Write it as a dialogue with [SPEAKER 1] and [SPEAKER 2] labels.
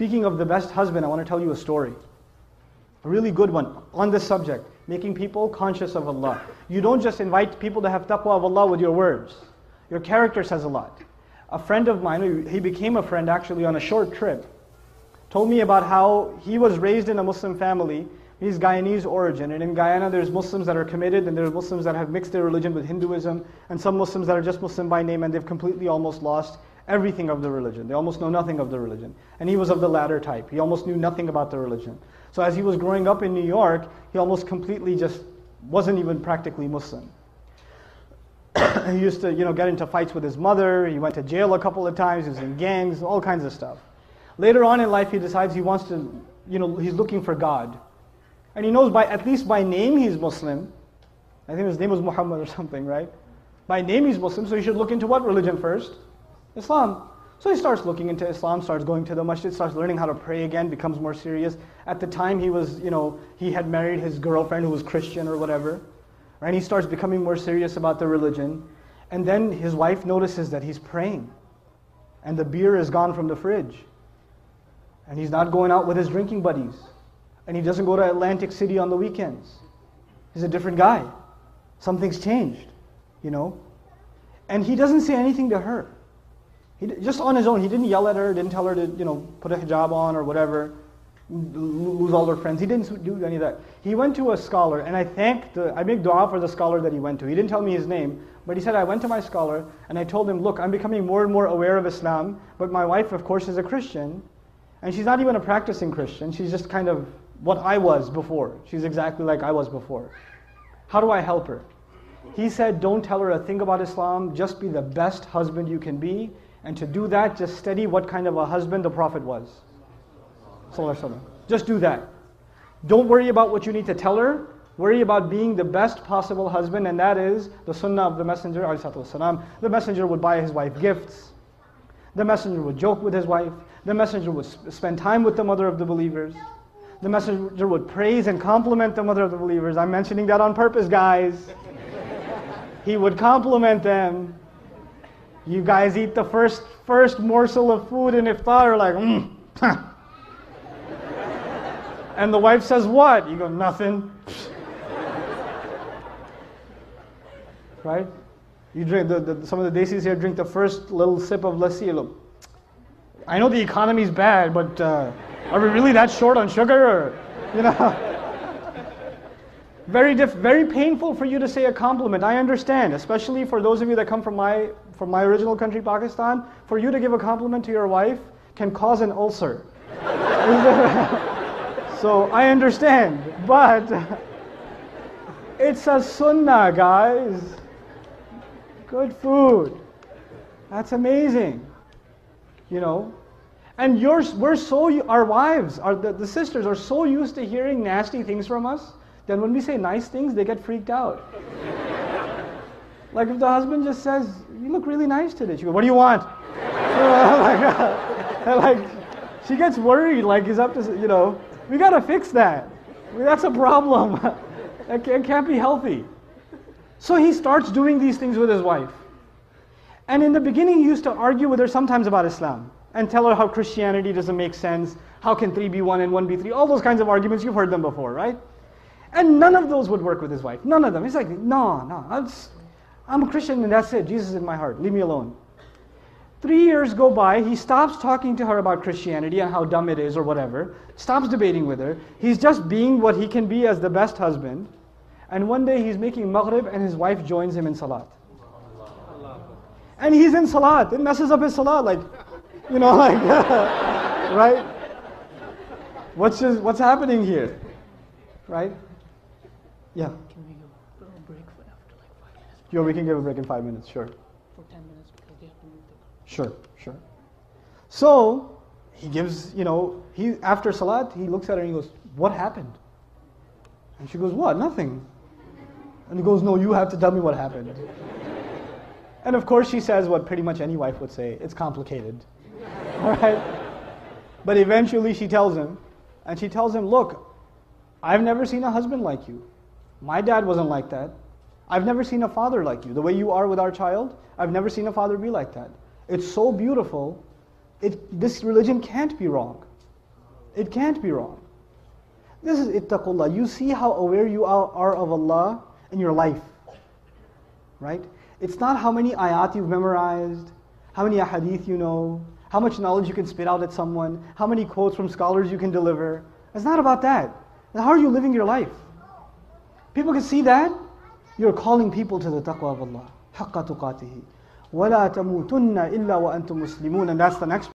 [SPEAKER 1] Speaking of the best husband, I want to tell you a story. A really good one on this subject. Making people conscious of Allah. You don't just invite people to have taqwa of Allah with your words. Your character says a lot. A friend of mine, he became a friend actually on a short trip, told me about how he was raised in a Muslim family. He's Guyanese origin, and in Guyana there's Muslims that are committed, and there's Muslims that have mixed their religion with Hinduism, and some Muslims that are just Muslim by name, and they've completely almost lost everything of the religion. They almost know nothing of the religion. And he was of the latter type. He almost knew nothing about the religion. So as he was growing up in New York, he almost completely just wasn't even practically Muslim. He used to, get into fights with his mother. He went to jail a couple of times. He was in gangs, all kinds of stuff. Later on in life, he decides he wants to, he's looking for God. And he knows at least by name he's Muslim. I think his name was Muhammad or something, right? By name he's Muslim, so he should look into what religion first? Islam. So he starts looking into Islam, starts going to the masjid, starts learning how to pray again, becomes more serious. At the time he was, he had married his girlfriend who was Christian or whatever. Right? He starts becoming more serious about the religion. And then his wife notices that he's praying. And the beer is gone from the fridge. And he's not going out with his drinking buddies. And he doesn't go to Atlantic City on the weekends. He's a different guy. Something's changed, And he doesn't say anything to her. Just on his own, he didn't yell at her, didn't tell her to, put a hijab on or whatever, lose all her friends. He didn't do any of that. He went to a scholar, and I make dua for the scholar that he went to. He didn't tell me his name, but he said, I went to my scholar, and I told him, look, I'm becoming more and more aware of Islam, but my wife, of course, is a Christian, and she's not even a practicing Christian. She's just kind of what I was before. She's exactly like I was before. How do I help her? He said, don't tell her a thing about Islam, just be the best husband you can be, and to do that, just study what kind of a husband the Prophet was. Just do that. Don't worry about what you need to tell her. Worry about being the best possible husband, and that is the sunnah of the Messenger. The Messenger would buy his wife gifts. The Messenger would joke with his wife. The Messenger would spend time with the mother of the believers. The Messenger would praise and compliment the mother of the believers. I'm mentioning that on purpose, guys. He would compliment them. You guys eat the first morsel of food in iftar, like, And the wife says, what? You go, nothing. Right? You drink, some of the desis here drink the first little sip of lassi. Look, I know the economy's bad, but are we really that short on sugar? Or, Very painful for you to say a compliment. I understand, especially for those of you that come from my original country, Pakistan. For you to give a compliment to your wife can cause an ulcer. So I understand, but it's a sunnah, guys. Good food. That's amazing. And our wives, the sisters are so used to hearing nasty things from us, then when we say nice things, they get freaked out. Like if the husband just says, you look really nice today. She goes, what do you want? Like, she gets worried, like he's up to, we got to fix that. That's a problem. It can't be healthy. So he starts doing these things with his wife. And in the beginning, he used to argue with her sometimes about Islam and tell her how Christianity doesn't make sense. How can 3 be 1 and 1 be 3? All those kinds of arguments, you've heard them before, right? And none of those would work with his wife. None of them. He's like, no, I'm a Christian and that's it. Jesus is in my heart. Leave me alone. 3 years go by. He stops talking to her about Christianity and how dumb it is or whatever. Stops debating with her. He's just being what he can be as the best husband. And one day he's making maghrib and his wife joins him in salat. And he's in salat. It messes up his salat. Right? What's happening here? Right? Yeah.
[SPEAKER 2] Can we go a break for after like 5 minutes?
[SPEAKER 1] Sure, we can give a break in 5 minutes, sure.
[SPEAKER 2] For 10 minutes because they have to move the
[SPEAKER 1] Sure. So, he gives, after salat, he looks at her and he goes, what happened? And she goes, what? Nothing. And he goes, no, you have to tell me what happened. And of course she says what pretty much any wife would say, it's complicated. Right? But eventually she tells him, and she tells him, look, I've never seen a husband like you. My dad wasn't like that. I've never seen a father like you. The way you are with our child, I've never seen a father be like that. It's so beautiful. This religion can't be wrong. It can't be wrong. This is ittaqullah. You see how aware you are of Allah in your life, right? It's not how many ayat you've memorized, how many ahadith you know, how much knowledge you can spit out at someone, how many quotes from scholars you can deliver. It's not about that. How are you living your life? People can see that. You're calling people to the taqwa of Allah. حَقَّ تُقَاتِهِ وَلَا تَمُوتُنَّ إِلَّا وَأَنْتُمْ مُسْلِمُونَ. And that's the next